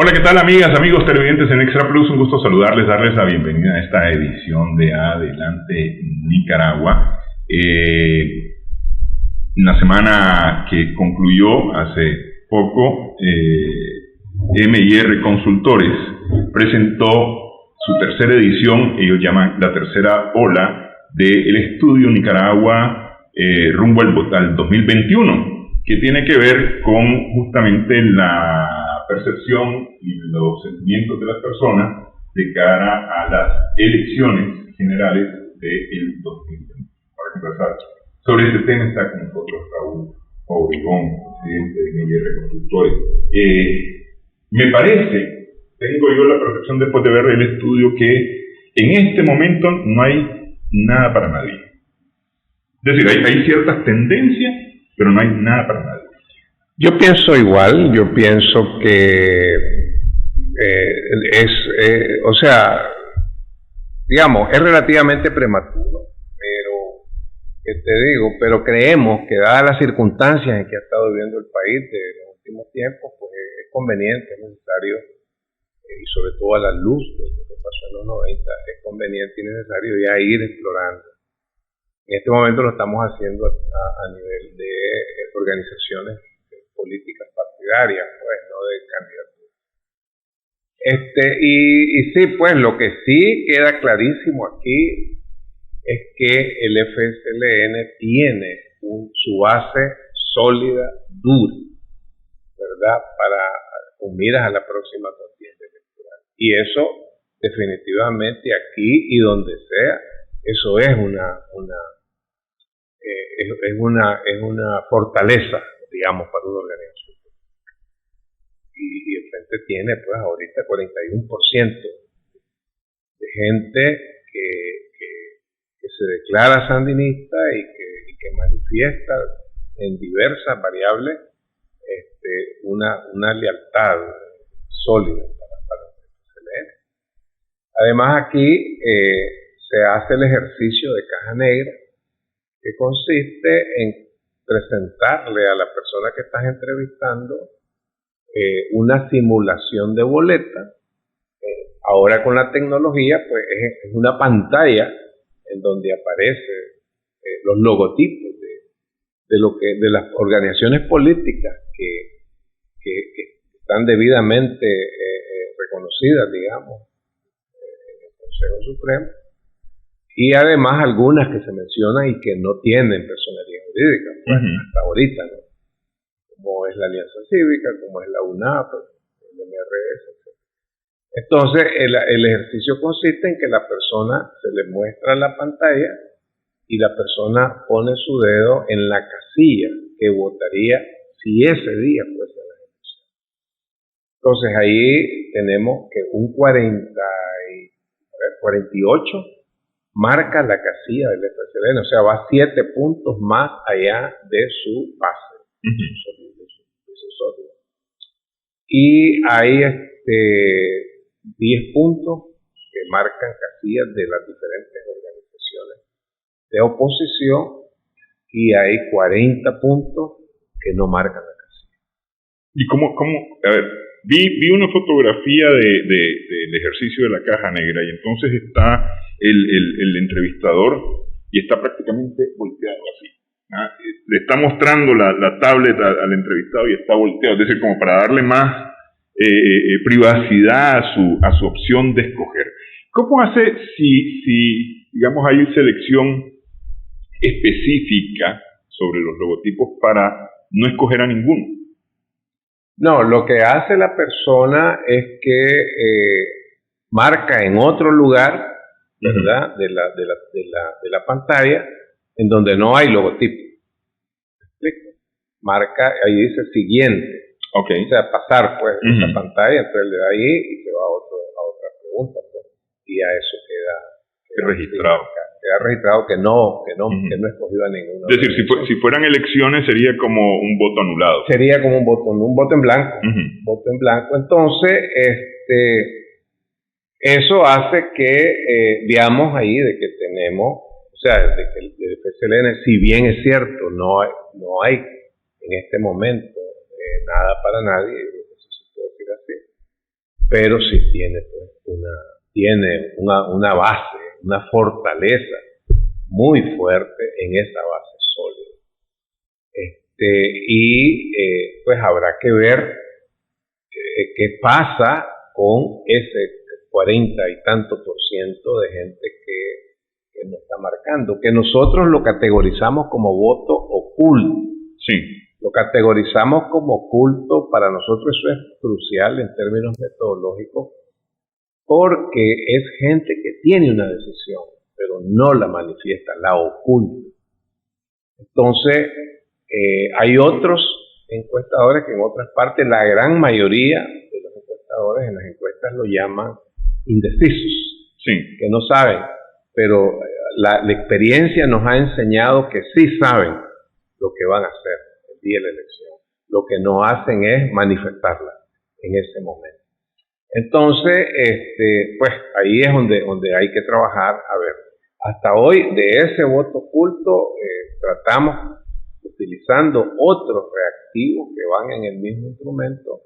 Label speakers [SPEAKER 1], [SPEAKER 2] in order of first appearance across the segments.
[SPEAKER 1] Hola, ¿qué tal amigas, amigos televidentes en Extra Plus? Un gusto saludarles, darles la bienvenida a esta edición de Adelante Nicaragua. Una semana que concluyó hace poco, M&R Consultores presentó su tercera edición, ellos llaman la tercera ola del estudio Nicaragua rumbo al 2021, que tiene que ver con justamente la percepción y los sentimientos de las personas de cara a las elecciones generales del 2020. Para conversar sobre este tema está con nosotros Raúl Obregón, presidente de M&R Consultores. Me parece, tengo yo la percepción después de ver el estudio, que en este momento no hay nada para nadie. Es decir, hay ciertas tendencias, pero no hay nada para nadie.
[SPEAKER 2] Yo pienso igual, yo pienso que es relativamente prematuro, pero creemos que dadas las circunstancias en que ha estado viviendo el país de los últimos tiempos, pues es conveniente, es necesario, y sobre todo a la luz de lo que pasó en los 90, es conveniente y necesario ya ir explorando. En este momento lo estamos haciendo a nivel de organizaciones políticas partidarias, pues, no de candidaturas. Y sí, pues, lo que sí queda clarísimo aquí es que el FSLN tiene su base sólida, dura, ¿verdad?, con miras a la próxima contienda electoral. Y eso, definitivamente, aquí y donde sea, eso es una fortaleza, digamos, para una organización. Y el Frente tiene, pues, ahorita 41% de gente que se declara sandinista y que manifiesta en diversas variables una lealtad sólida para el FSLN. Además, aquí se hace el ejercicio de caja negra, que consiste en presentarle a la persona que estás entrevistando una simulación de boleta. Ahora con la tecnología, pues es una pantalla en donde aparecen los logotipos de las organizaciones políticas que están debidamente reconocidas, digamos, en el Consejo Supremo. Y además algunas que se mencionan y que no tienen personalidad jurídica, pues, hasta ahorita, ¿no? Como es la Alianza Cívica, como es la UNAP, el MRS, etc. Entonces, el ejercicio consiste en que la persona se le muestra la pantalla y la persona pone su dedo en la casilla que votaría si ese día fuese la elección. Entonces, ahí tenemos que un 48 marca la casilla del FSLN, o sea, va 7 puntos más allá de su base, de su sodio. Y hay 10 puntos que marcan casillas de las diferentes organizaciones de oposición y hay 40 puntos que no marcan la casilla.
[SPEAKER 1] ¿Y cómo? A ver, vi una fotografía del ejercicio de la caja negra y entonces está el entrevistador y está prácticamente volteado así. Le está mostrando la tablet al entrevistado y está volteado, es decir, como para darle más privacidad a su opción de escoger. ¿Cómo hace si digamos, hay selección específica sobre los logotipos para no escoger a ninguno?
[SPEAKER 2] No, lo que hace la persona es que marca en otro lugar, ¿verdad?, de la pantalla, en donde no hay logotipo. Marca, ahí dice siguiente.
[SPEAKER 1] Okay.
[SPEAKER 2] O sea, pasar, pues, esa pantalla, entonces le da ahí y se va a otra pregunta, pues, y a eso queda
[SPEAKER 1] registrado.
[SPEAKER 2] Queda registrado que no escogió a ninguno.
[SPEAKER 1] Es decir, si fueran elecciones sería como un voto anulado.
[SPEAKER 2] Sería como un voto en blanco. Voto en blanco. Entonces, eso hace que veamos ahí de que tenemos, o sea, de que el FSLN, si bien es cierto, no hay en este momento nada para nadie, eso se puede decir así, pero sí tiene pues una base, una fortaleza muy fuerte en esa base sólida. Pues habrá que ver qué pasa con ese 40 y tanto por ciento de gente que nos está marcando, que nosotros lo categorizamos como voto oculto.
[SPEAKER 1] Sí.
[SPEAKER 2] Lo categorizamos como oculto. Para nosotros eso es crucial en términos metodológicos, porque es gente que tiene una decisión, pero no la manifiesta, la oculta. Entonces, hay otros encuestadores que en otras partes, la gran mayoría de los encuestadores en las encuestas lo llaman indecisos,
[SPEAKER 1] sí,
[SPEAKER 2] que no saben, pero la experiencia nos ha enseñado que sí saben lo que van a hacer el día de la elección. Lo que no hacen es manifestarla en ese momento. Entonces, pues ahí es donde hay que trabajar. A ver, hasta hoy de ese voto oculto tratamos, utilizando otros reactivos que van en el mismo instrumento,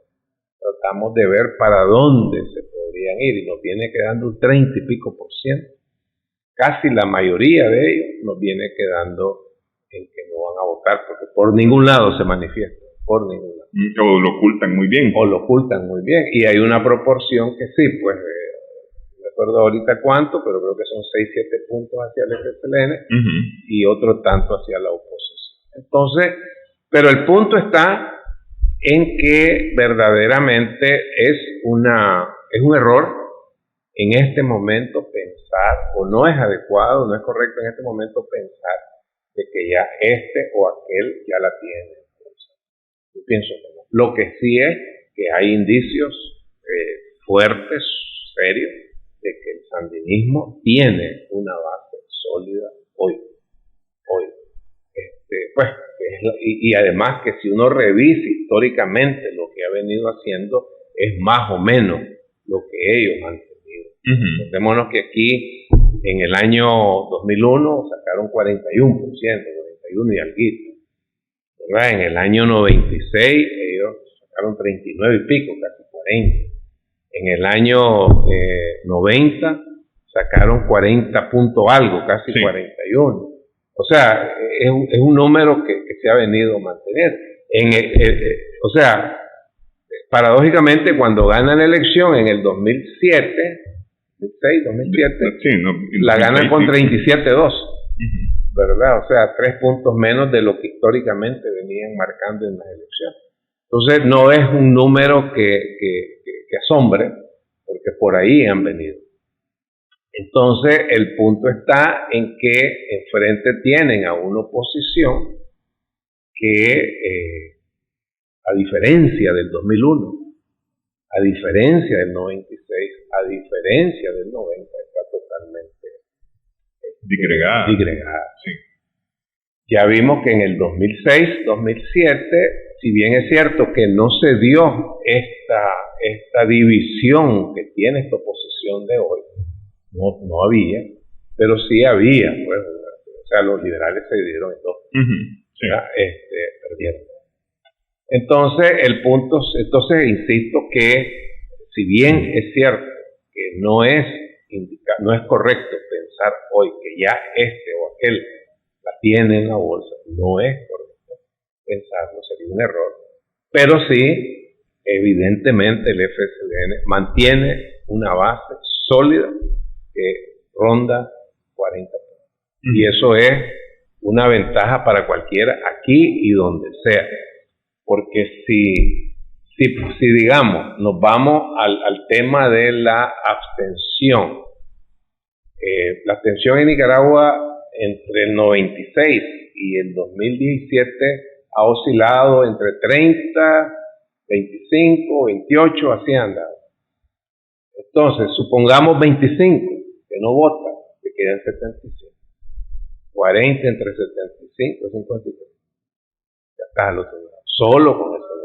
[SPEAKER 2] tratamos de ver para dónde se podrían ir, y nos viene quedando un 30 y pico por ciento. Casi la mayoría de ellos nos viene quedando en que no van a votar, porque por ningún lado se manifiesta, por ningún lado.
[SPEAKER 1] O lo ocultan muy bien.
[SPEAKER 2] O lo ocultan muy bien, y hay una proporción que sí, pues, no recuerdo ahorita cuánto, pero creo que son 6-7 puntos hacia el FSLN y otro tanto hacia la oposición. Entonces, pero el punto está en que verdaderamente es un error en este momento pensar, o no es adecuado, no es correcto en este momento pensar de que ya este o aquel ya la tiene. Yo pienso que no. Lo que sí es que hay indicios fuertes, serios, de que el sandinismo tiene una base sólida hoy. Pues, y además que si uno revisa históricamente lo que ha venido haciendo, es más o menos lo que ellos han tenido. Recordémonos que aquí en el año 2001 sacaron 41%, 41 y alguito, ¿verdad? En el año 96 ellos sacaron 39 y pico, casi 40. En el año 90 sacaron 40 punto algo, casi sí. 41. O sea, es un número que se ha venido manteniendo. O sea, paradójicamente, cuando ganan la elección en el 2007, 2007,
[SPEAKER 1] sí, no,
[SPEAKER 2] la ganan con 37-2, ¿verdad? O sea, 3 puntos menos de lo que históricamente venían marcando en las elecciones. Entonces, no es un número que asombre, porque por ahí han venido. Entonces, el punto está en que enfrente tienen a una oposición que, a diferencia del 2001, a diferencia del 96, a diferencia del 90, está totalmente disgregada.
[SPEAKER 1] Sí.
[SPEAKER 2] Ya vimos que en el 2006, 2007, si bien es cierto que no se dio esta división que tiene esta oposición de hoy, no había, pero sí había, pues, o sea, los liberales se dividieron en dos,
[SPEAKER 1] sí.
[SPEAKER 2] perdieron. Entonces, insisto que si bien es cierto que no es correcto pensar hoy que ya este o aquel la tiene en la bolsa, no es correcto pensarlo, sería un error, pero sí, evidentemente el FSLN mantiene una base sólida que ronda 40 puntos. Y eso es una ventaja para cualquiera, aquí y donde sea. Porque si digamos, nos vamos al tema de la abstención. La abstención en Nicaragua entre el 96 y el 2017 ha oscilado entre 30, 25, 28, así anda. Entonces, supongamos 25 que no votan, que quedan 75. 40 entre 75 y 53. Ya estás al otro lado. Solo con eso no.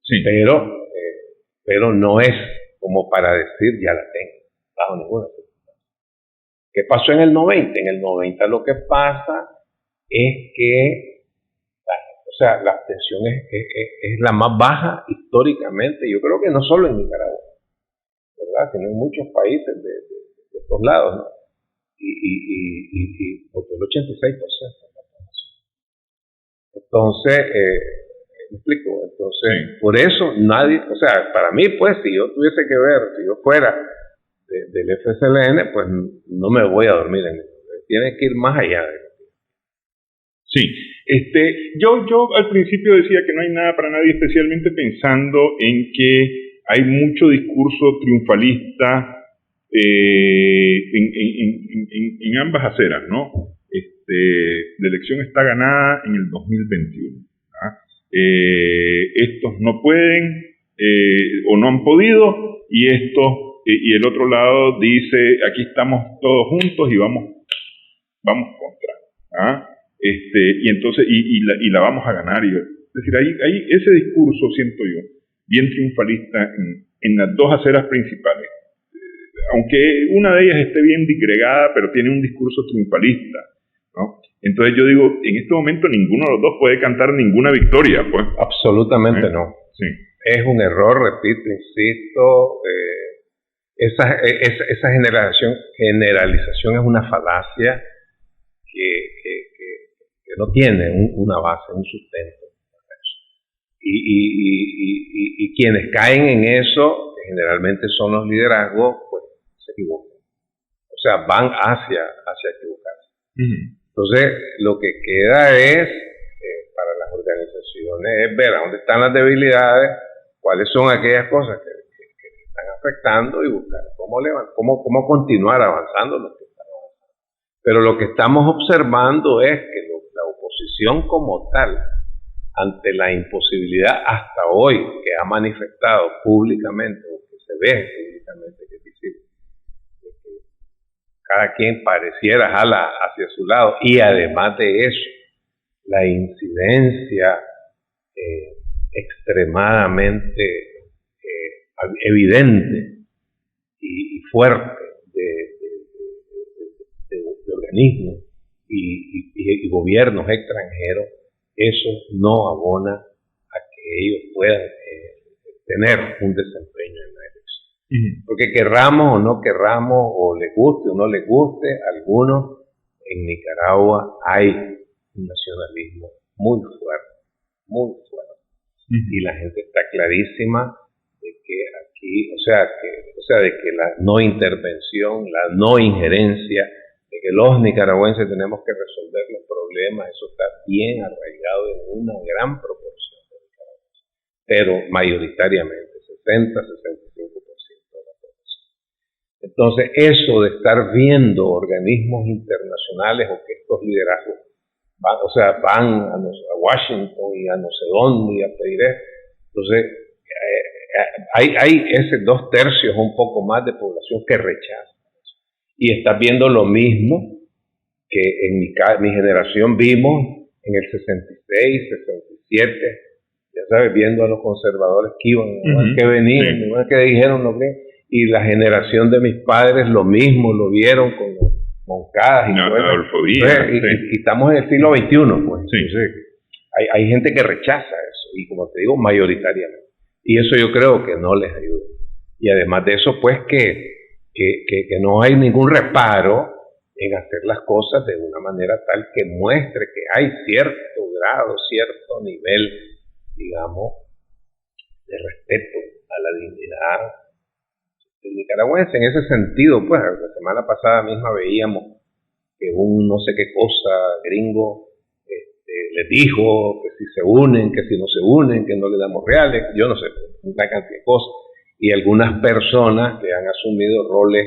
[SPEAKER 1] Sí.
[SPEAKER 2] Pero no es como para decir ya la tengo, bajo ninguna circunstancia. ¿Qué pasó en el 90? En el 90 lo que pasa es que la abstención es la más baja históricamente, yo creo que no solo en Nicaragua, ¿verdad? Sino en muchos países de estos lados, ¿no? Y votó el 86% de la población. Entonces, ¿me explico? Entonces, por eso nadie, o sea, para mí, pues, si yo tuviese que ver, si yo fuera del FSLN, pues no me voy a dormir en eso. Tiene que ir más allá de eso.
[SPEAKER 1] Sí, yo al principio decía que no hay nada para nadie, especialmente pensando en que hay mucho discurso triunfalista en ambas aceras, ¿no? La elección está ganada en el 2021. ¿Ah? Estos no pueden o no han podido, y el otro lado dice, aquí estamos todos juntos y vamos contra. ¿Ah? Y entonces y la vamos a ganar. Es decir, hay ese discurso, siento yo, bien triunfalista en las dos aceras principales. Aunque una de ellas esté bien disgregada, pero tiene un discurso triunfalista, ¿no? Entonces yo digo, en este momento ninguno de los dos puede cantar ninguna victoria, pues.
[SPEAKER 2] Absolutamente no.
[SPEAKER 1] Sí.
[SPEAKER 2] Es un error, repito, insisto. Esa generalización es una falacia que no tiene una base, un sustento. Y quienes caen en eso, que generalmente son los liderazgos, pues se equivocan. O sea, van hacia equivocarse. Entonces, lo que queda es, para las organizaciones, es ver a dónde están las debilidades, cuáles son aquellas cosas que están afectando y buscar cómo continuar avanzando lo que están avanzando. Pero lo que estamos observando es que la oposición como tal, ante la imposibilidad hasta hoy que ha manifestado públicamente, o que se ve públicamente, que es visible, de que cada quien pareciera jala hacia su lado, y además de eso, la incidencia extremadamente evidente y fuerte de organismos y gobiernos extranjeros, eso no abona a que ellos puedan tener un desempeño en la elección. Porque querramos o no querramos, o les guste o no les guste, algunos, en Nicaragua hay un nacionalismo muy fuerte, muy fuerte. Y la gente está clarísima de que aquí, o sea, de que la no intervención, la no injerencia, de que los nicaragüenses tenemos que resolver los problemas, eso está bien arraigado en una gran proporción de nicaragüenses, pero mayoritariamente, 60-65% de la población. Entonces, eso de estar viendo organismos internacionales o que estos liderazgos van a Washington y a no sé dónde y a pedir esto, entonces hay ese 2/3 o un poco más de población que rechaza. Y estás viendo lo mismo que en mi generación vimos en el 66, 67, ya sabes, viendo a los conservadores que iban, que venían, que dijeron lo que, y la generación de mis padres lo mismo, lo vieron con los Moncadas y estamos en el siglo XXI, pues. Sí. Entonces, hay gente que rechaza eso, y como te digo, mayoritariamente. Y eso yo creo que no les ayuda. Y además de eso, pues que no hay ningún reparo en hacer las cosas de una manera tal que muestre que hay cierto grado, cierto nivel, digamos, de respeto a la dignidad del nicaragüense. En ese sentido, pues, la semana pasada misma veíamos que un no sé qué cosa gringo les dijo que si se unen, que si no se unen, que no le damos reales, yo no sé, una cantidad de cosas. Y algunas personas que han asumido roles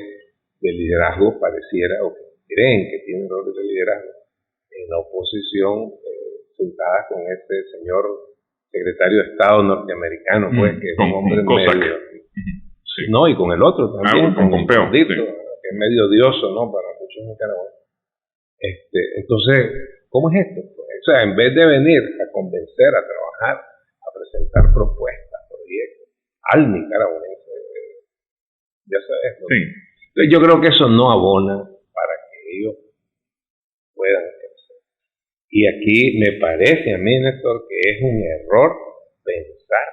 [SPEAKER 2] de liderazgo pareciera, o que creen que tienen roles de liderazgo en la oposición, sentadas con este señor secretario de Estado norteamericano, pues, que es un hombre medio... Sí. No, y con el otro también,
[SPEAKER 1] con Pompeo,
[SPEAKER 2] que es medio odioso, ¿no?, para muchos nicaragüenses. Entonces, ¿cómo es esto? O sea, en vez de venir a convencer, a trabajar, a presentar propuestas, proyectos al nicaragüense, ya sabes, ¿no? Sí. Entonces, yo creo que eso no abona para que ellos puedan crecer. Y aquí me parece a mí, Néstor, que es un error pensar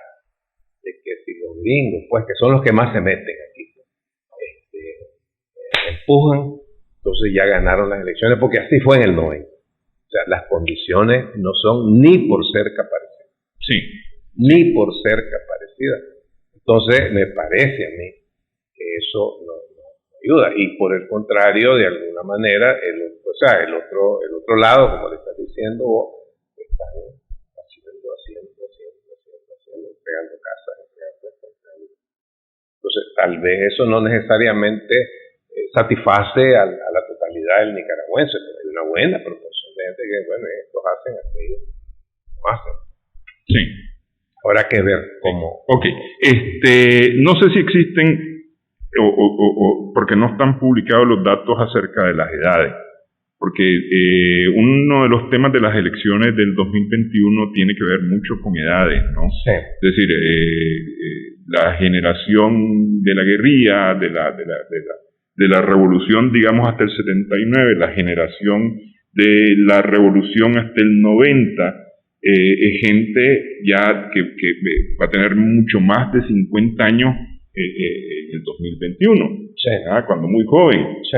[SPEAKER 2] de que si los gringos, pues, que son los que más se meten aquí, empujan, entonces ya ganaron las elecciones, porque así fue en el 90. O sea, las condiciones no son ni por cerca parecidas.
[SPEAKER 1] Sí.
[SPEAKER 2] Ni por cerca parecidas. Entonces, me parece a mí que eso no ayuda. Y por el contrario, de alguna manera, el otro lado, como le estás diciendo vos, están haciendo, entregando casas, entregando. Entonces, tal vez eso no necesariamente satisface a la totalidad del nicaragüense, pero hay una buena proporción de gente que, bueno, estos hacen, aquellos no hacen.
[SPEAKER 1] Sí.
[SPEAKER 2] Habrá que ver cómo.
[SPEAKER 1] Ok. No sé si existen o porque no están publicados los datos acerca de las edades. Porque uno de los temas de las elecciones del 2021 tiene que ver mucho con edades, ¿no?
[SPEAKER 2] Sí.
[SPEAKER 1] Es decir, la generación de la guerrilla, de la revolución, digamos, hasta el 79, la generación de la revolución hasta el 90, es gente ya que va a tener mucho más de 50 años en el 2021,
[SPEAKER 2] sí.
[SPEAKER 1] Cuando muy joven.
[SPEAKER 2] Sí.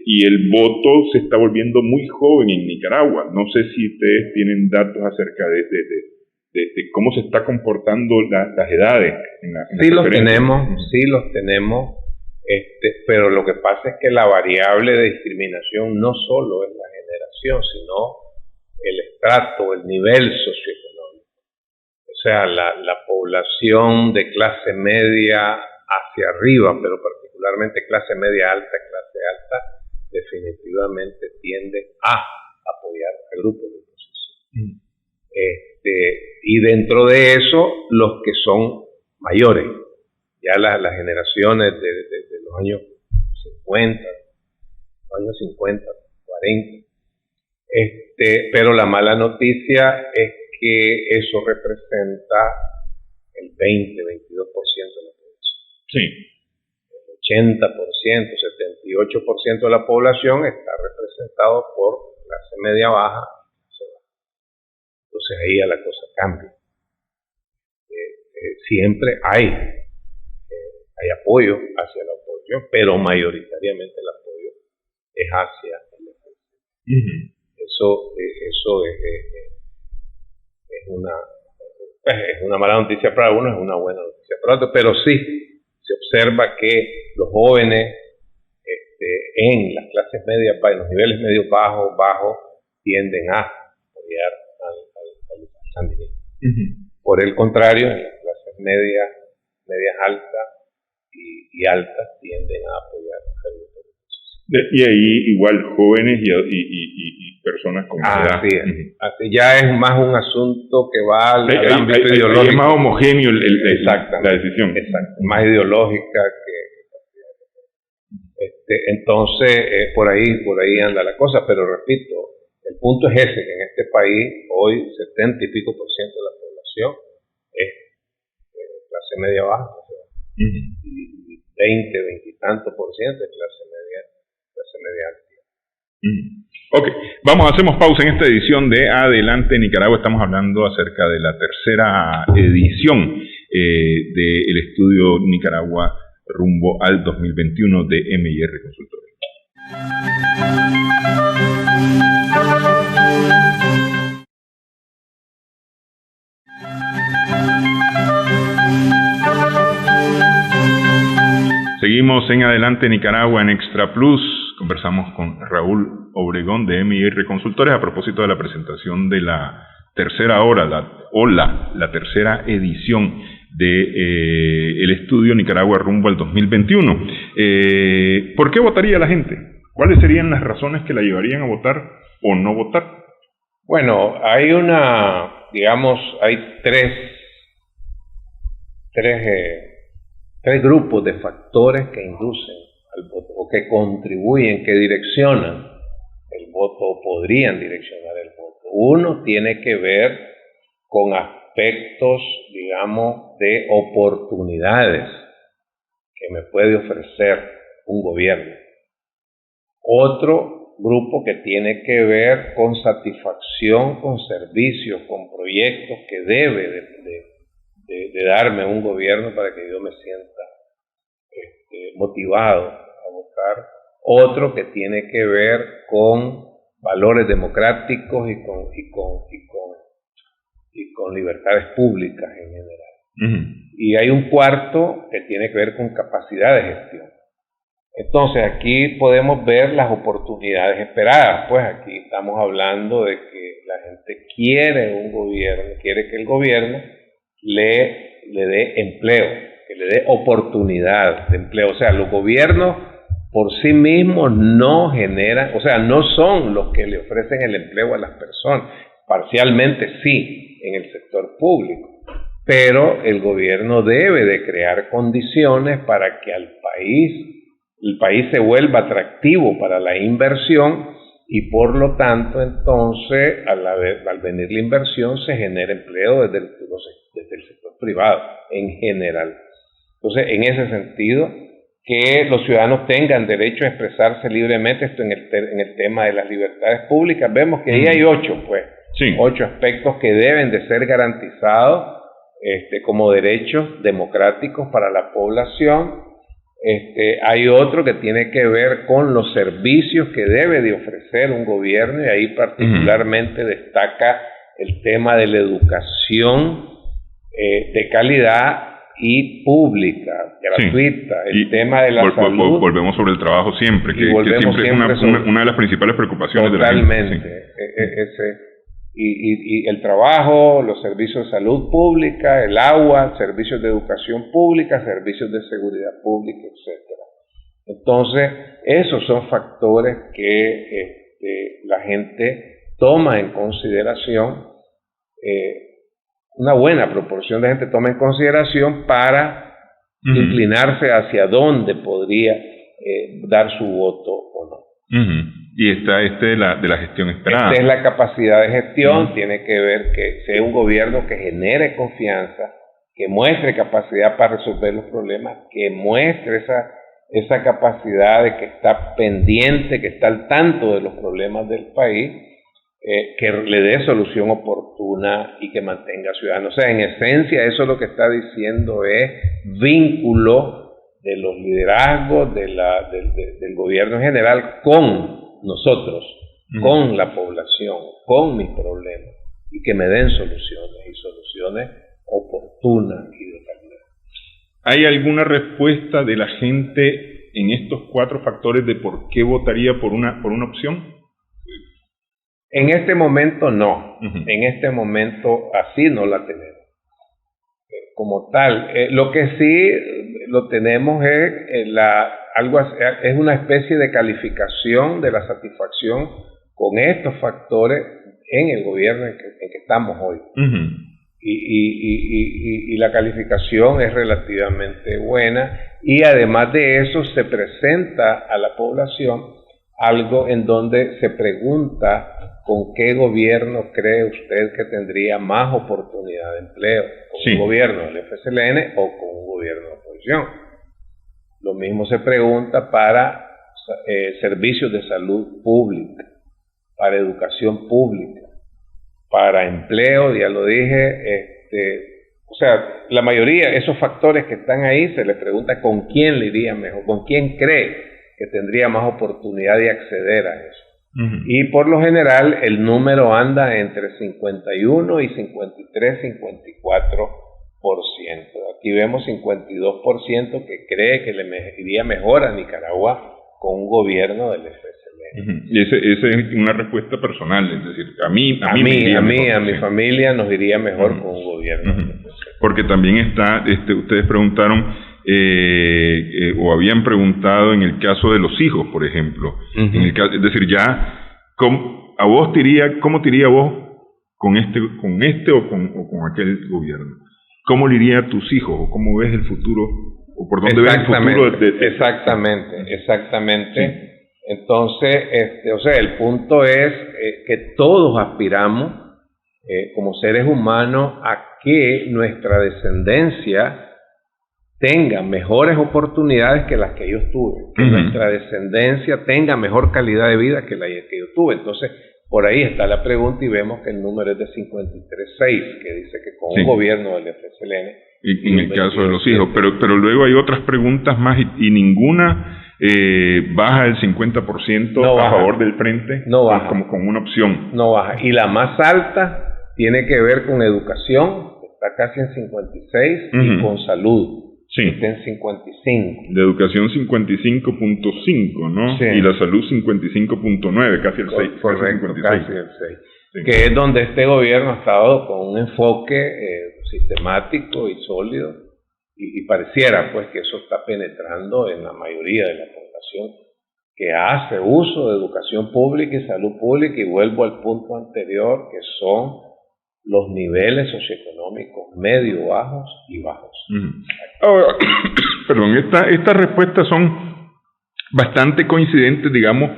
[SPEAKER 1] Y el voto se está volviendo muy joven en Nicaragua. No sé si ustedes tienen datos acerca de cómo se está comportando las edades.
[SPEAKER 2] Sí los tenemos, pero lo que pasa es que la variable de discriminación no solo es la generación, sino el estrato, el nivel socioeconómico. O sea, la población de clase media hacia arriba, pero particularmente clase media alta, definitivamente tiende a apoyar al grupo de oposición. Y dentro de eso, los que son mayores, ya las generaciones de los años 50, 40. Pero la mala noticia es que eso representa el 20-22% de la población.
[SPEAKER 1] Sí.
[SPEAKER 2] El 80%, 78% de la población está representado por clase media baja. Entonces ahí ya la cosa cambia. Siempre hay apoyo hacia la oposición, pero mayoritariamente el apoyo es hacia el ejército. Eso es una mala noticia para algunos, es una buena noticia para otros, pero sí se observa que los jóvenes en las clases medias, en los niveles medios bajos, tienden a apoyar al sandinismo. Por el contrario, en las clases medias altas y altas tienden a apoyar al grupo de oposición.
[SPEAKER 1] Y ahí igual jóvenes y personas con edad.
[SPEAKER 2] Así ya es más un asunto que va al ámbito ideológico.
[SPEAKER 1] Es más homogéneo la decisión.
[SPEAKER 2] Exacto, más ideológica que entonces por ahí anda la cosa, pero repito, el punto es ese, que en este país hoy 70 y pico % de la población es clase media baja, y 20 y tanto % es clase media alta.
[SPEAKER 1] Ok, hacemos pausa en esta edición de Adelante Nicaragua. Estamos hablando acerca de la tercera edición del estudio Nicaragua rumbo al 2021 de M&R Consultores. Seguimos en Adelante Nicaragua en Extra Plus. Conversamos con Raúl Obregón de M&R Consultores a propósito de la presentación de la tercera hora, la tercera edición de el estudio Nicaragua rumbo al 2021. ¿Por qué votaría la gente? ¿Cuáles serían las razones que la llevarían a votar o no votar?
[SPEAKER 2] Bueno, hay tres grupos de factores que inducen al voto o que contribuyen, que direccionan el voto o podrían direccionar el voto. Uno tiene que ver con aspectos, digamos, de oportunidades que me puede ofrecer un gobierno. Otro grupo que tiene que ver con satisfacción, con servicios, con proyectos que debe de darme un gobierno para que yo me sienta motivado a votar. aportar otro que tiene que ver con valores democráticos y con libertades públicas en general. Y hay un cuarto que tiene que ver con capacidad de gestión. Entonces aquí podemos ver las oportunidades esperadas. Pues aquí estamos hablando de que la gente quiere un gobierno, quiere que el gobierno le dé empleo, que le dé oportunidad de empleo. O sea, los gobiernos por sí mismos no generan, o sea, no son los que le ofrecen el empleo a las personas. Parcialmente sí, en el sector público, pero el gobierno debe de crear condiciones para que el país se vuelva atractivo para la inversión y por lo tanto entonces al venir la inversión se genera empleo desde el sector privado en general. Entonces, en ese sentido, que los ciudadanos tengan derecho a expresarse libremente, esto en el tema de las libertades públicas, vemos que ahí hay 8 aspectos que deben de ser garantizados como derechos democráticos para la población. Hay otro que tiene que ver con los servicios que debe de ofrecer un gobierno, y ahí particularmente destaca el tema de la educación de calidad y pública, gratuita, el tema de la salud.
[SPEAKER 1] Volvemos sobre el trabajo siempre, que siempre es una de las principales preocupaciones de la gente.
[SPEAKER 2] Totalmente. Y el trabajo, los servicios de salud pública, el agua, servicios de educación pública, servicios de seguridad pública, etc. Entonces, esos son factores que la gente toma en consideración, una buena proporción de gente toma en consideración para inclinarse hacia dónde podría dar su voto o no.
[SPEAKER 1] Y está de la gestión esperada.
[SPEAKER 2] Esta es la capacidad de gestión, tiene que ver que sea un gobierno que genere confianza, que muestre capacidad para resolver los problemas, que muestre esa capacidad de que está pendiente, que está al tanto de los problemas del país, que le dé solución oportuna y que mantenga ciudadanos. O sea, en esencia eso lo que está diciendo es vínculo de los liderazgos del gobierno en general con nosotros, con la población, con mis problemas, y que me den soluciones oportunas y de calidad.
[SPEAKER 1] ¿Hay alguna respuesta de la gente en estos 4 factores de por qué votaría por una opción?
[SPEAKER 2] En este momento no. En este momento así no la tenemos. Como tal, lo que sí lo tenemos es es una especie de calificación de la satisfacción con estos factores en el gobierno en que estamos hoy. Y la calificación es relativamente buena, y además de eso se presenta a la población algo en donde se pregunta con qué gobierno cree usted que tendría más oportunidad de empleo, con un gobierno del FSLN o con un gobierno de oposición. Lo mismo se pregunta para servicios de salud pública, para educación pública, para empleo, ya lo dije. O sea, la mayoría de esos factores que están ahí se le pregunta con quién le iría mejor, con quién cree que tendría más oportunidad de acceder a eso. Y por lo general el número anda entre 51 y 53, 54%. Aquí vemos 52% que cree que le iría mejor a Nicaragua con un gobierno del FSLN.
[SPEAKER 1] Y esa es una respuesta personal, es decir, a mi
[SPEAKER 2] familia nos iría mejor con un gobierno del FSLN.
[SPEAKER 1] Porque también está, ustedes preguntaron o habían preguntado en el caso de los hijos, por ejemplo. Es decir, ya, ¿cómo te iría vos con este o con aquel gobierno? ¿Cómo le iría a tus hijos? ¿O cómo ves el futuro? ¿O por dónde ves el futuro?
[SPEAKER 2] Exactamente. Entonces, o sea, el punto es que todos aspiramos como seres humanos a que nuestra descendencia tenga mejores oportunidades que las que yo tuve, que nuestra descendencia tenga mejor calidad de vida que la que yo tuve. Entonces, por ahí está la pregunta y vemos que el número es de 53.6, que dice que con un gobierno del FSLN.
[SPEAKER 1] Y en el caso de los hijos, pero luego hay otras preguntas más y ninguna baja el 50%
[SPEAKER 2] no
[SPEAKER 1] a
[SPEAKER 2] baja.
[SPEAKER 1] favor del frente,
[SPEAKER 2] No baja.
[SPEAKER 1] como una opción.
[SPEAKER 2] No baja. Y la más alta tiene que ver con educación, está casi en 56, y con salud,
[SPEAKER 1] Sí.
[SPEAKER 2] está en 55.
[SPEAKER 1] De educación 55.5, ¿no?
[SPEAKER 2] Sí.
[SPEAKER 1] Y la salud 55.9, casi el 6.
[SPEAKER 2] Correcto,
[SPEAKER 1] casi
[SPEAKER 2] casi el 6.
[SPEAKER 1] Sí.
[SPEAKER 2] Que es donde este gobierno ha estado con un enfoque sistemático y sólido, y pareciera pues que eso está penetrando en la mayoría de la población que hace uso de educación pública y salud pública, y vuelvo al punto anterior, que son los niveles socioeconómicos medio, bajos y bajos.
[SPEAKER 1] Ahora, perdón, estas respuestas son bastante coincidentes, digamos,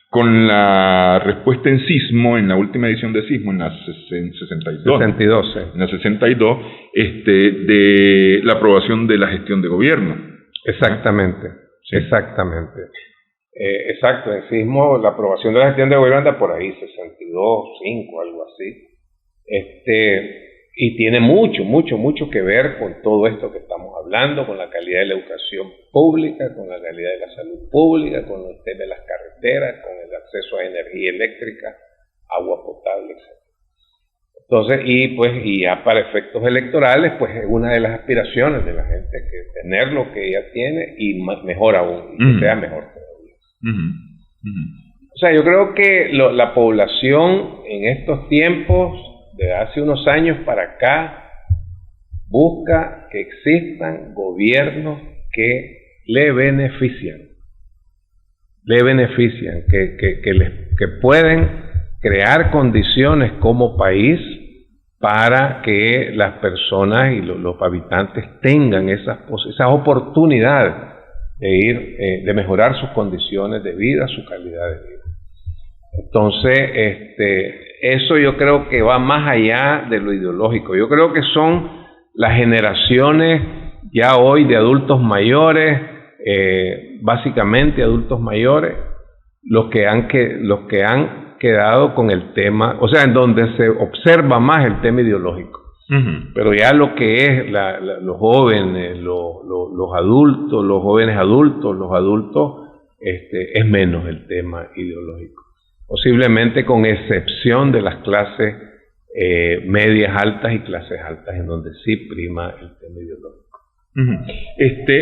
[SPEAKER 1] con la respuesta en Sismo, en la última edición de Sismo, en la 62.
[SPEAKER 2] 62, sí.
[SPEAKER 1] En la 62, de la aprobación de la gestión de gobierno.
[SPEAKER 2] Exactamente,
[SPEAKER 1] Sí.
[SPEAKER 2] exactamente. Exacto, en Sismo la aprobación de la gestión de gobierno anda por ahí, 62, 5, algo así. Y tiene mucho que ver con todo esto que estamos hablando, con la calidad de la educación pública, con la calidad de la salud pública, con el tema de las carreteras, con el acceso a energía eléctrica, agua potable, etc. Entonces, y ya para efectos electorales, pues es una de las aspiraciones de la gente, que tener lo que ella tiene y mejor aún, y que sea mejor todavía. O sea, yo creo que la población en estos tiempos, de hace unos años para acá, busca que existan gobiernos que le benefician, que pueden crear condiciones como país para que las personas y los habitantes tengan esas oportunidades de mejorar sus condiciones de vida, su calidad de vida. Entonces, eso yo creo que va más allá de lo ideológico. Yo creo que son las generaciones ya hoy de adultos mayores, básicamente adultos mayores, los que han quedado con el tema, o sea, en donde se observa más el tema ideológico. Pero ya lo que es los jóvenes, los adultos, los jóvenes adultos, los adultos, es menos el tema ideológico. Posiblemente con excepción de las clases medias altas y clases altas, en donde sí prima el tema ideológico.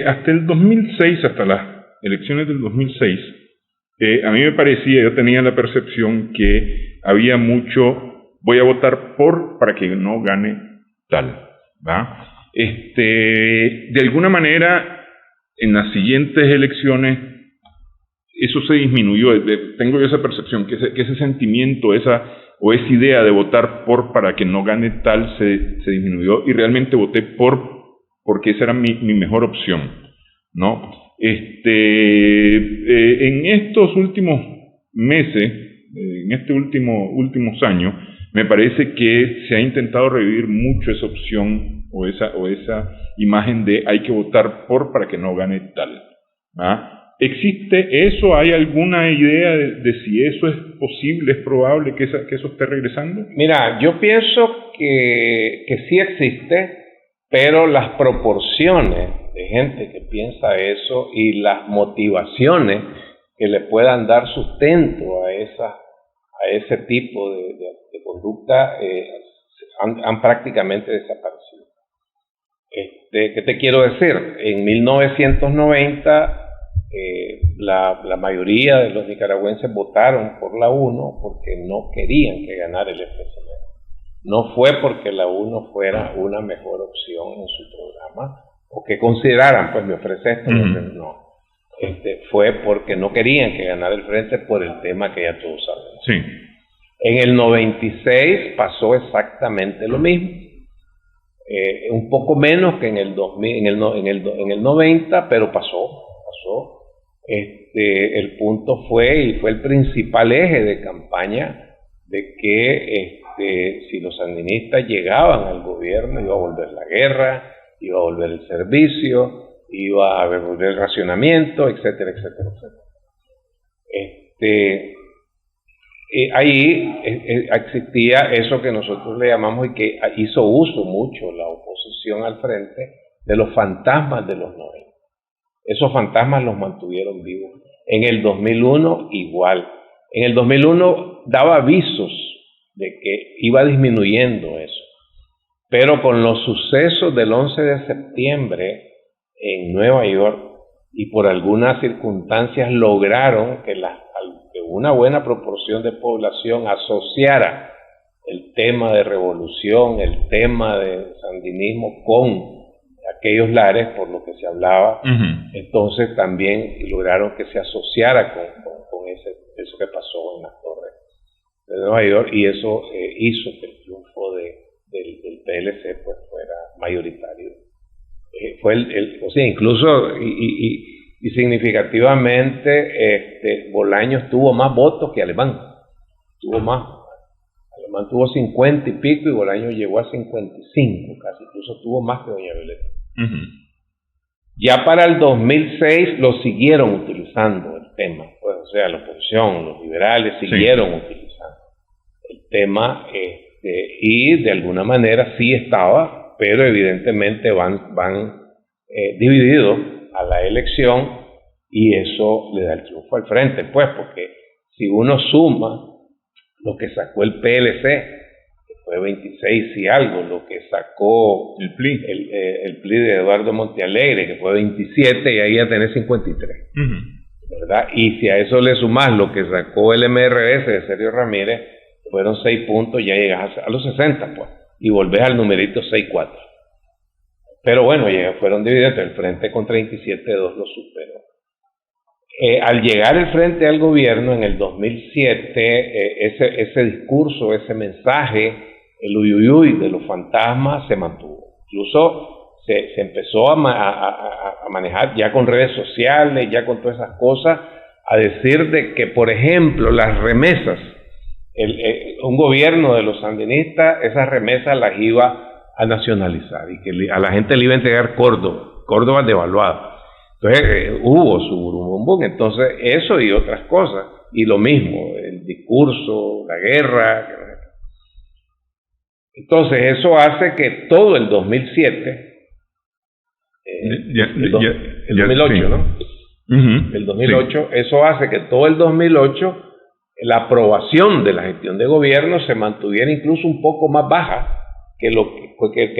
[SPEAKER 1] Hasta el 2006, hasta las elecciones del 2006, a mí me parecía, yo tenía la percepción que había mucho, voy a votar para que no gane tal, ¿va? De alguna manera, en las siguientes elecciones, eso se disminuyó. Tengo yo esa percepción, que ese sentimiento, esa idea de votar para que no gane tal se disminuyó, y realmente voté porque esa era mi mejor opción, ¿no? En estos últimos meses, en estos últimos años, me parece que se ha intentado revivir mucho esa opción o esa imagen de hay que votar para que no gane tal, ¿ah? ¿Existe eso? ¿Hay alguna idea de si eso es posible, es probable que eso esté regresando?
[SPEAKER 2] Mira, yo pienso que sí existe, pero las proporciones de gente que piensa eso y las motivaciones que le puedan dar sustento a ese tipo de conducta han prácticamente desaparecido. ¿Qué te quiero decir? En 1990 la mayoría de los nicaragüenses votaron por la UNO porque no querían que ganara el FSLN. No fue porque la UNO fuera una mejor opción en su programa, o que consideraran, pues me ofrece esto, no. Fue porque no querían que ganara el frente por el tema que ya todos sabemos.
[SPEAKER 1] Sí.
[SPEAKER 2] En el 96 pasó exactamente lo mismo. Un poco menos que en el 2000, en el 90, pero pasó. El punto fue el principal eje de campaña de que si los sandinistas llegaban al gobierno, iba a volver la guerra, iba a volver el servicio, iba a volver el racionamiento, etcétera, etcétera, etcétera. Ahí existía eso que nosotros le llamamos, y que hizo uso mucho la oposición al frente, de los fantasmas de los 90. Esos fantasmas los mantuvieron vivos. En el 2001 igual. En el 2001 daba avisos de que iba disminuyendo eso. Pero con los sucesos del 11 de septiembre en Nueva York y por algunas circunstancias lograron que una buena proporción de población asociara el tema de revolución, el tema de sandinismo con aquellos lares por lo que se hablaba. Entonces también lograron que se asociara con eso que pasó en las torres de Nueva York, y eso hizo que el triunfo del PLC pues fuera mayoritario. Fue o sea, incluso y significativamente Bolaños tuvo más votos que Alemán, tuvo más. Alemán tuvo 50 y pico y Bolaños llegó a 55 casi, incluso tuvo más que doña Violeta. Ya para el 2006 lo siguieron utilizando el tema, pues, o sea, la oposición, los liberales siguieron utilizando el tema, y de alguna manera sí estaba, pero evidentemente van divididos a la elección, y eso le da el triunfo al frente, pues, porque si uno suma lo que sacó el PLC, que fue 26 y algo, lo que sacó el PLI de Eduardo Montealegre, que fue 27, y ahí ya tenés 53, ¿verdad? Y si a eso le sumás lo que sacó el MRS de Sergio Ramírez, fueron 6 puntos, ya llegas a los 60, pues, y volvés al numerito 6-4. Pero bueno, ya fueron divididos, el Frente con 37-2 lo superó. Al llegar el Frente al gobierno en el 2007, ese discurso, ese mensaje, el uyuyuy de los fantasmas se mantuvo. Incluso se empezó a manejar ya con redes sociales, ya con todas esas cosas, a decir de que, por ejemplo, las remesas, un gobierno de los sandinistas, esas remesas las iba a nacionalizar y que a la gente le iba a entregar Córdoba devaluada. Entonces hubo su burumbum, entonces eso y otras cosas, y lo mismo, el discurso, la guerra. Entonces eso hace que todo el 2007, el 2008, sí. ¿No? El 2008, sí. Eso hace que todo el 2008 la aprobación de la gestión de gobierno se mantuviera incluso un poco más baja que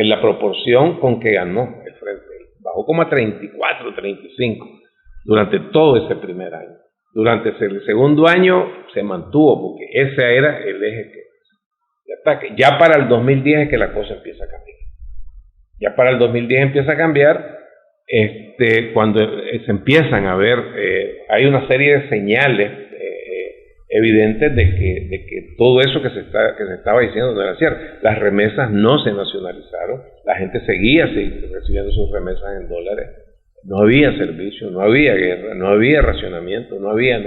[SPEAKER 2] la proporción con que ganó el Frente. Bajó como a 34, 35 durante todo ese primer año. Durante el segundo año se mantuvo, porque ese era el eje de ataque. Ya para el 2010 es que la cosa empieza a cambiar. Ya para el 2010 empieza a cambiar, cuando se empiezan a ver, hay una serie de señales evidentes de que todo eso que se estaba diciendo no era cierto. Las remesas no se nacionalizaron, la gente seguía recibiendo sus remesas en dólares, no había servicio, no había guerra, no había racionamiento, no había.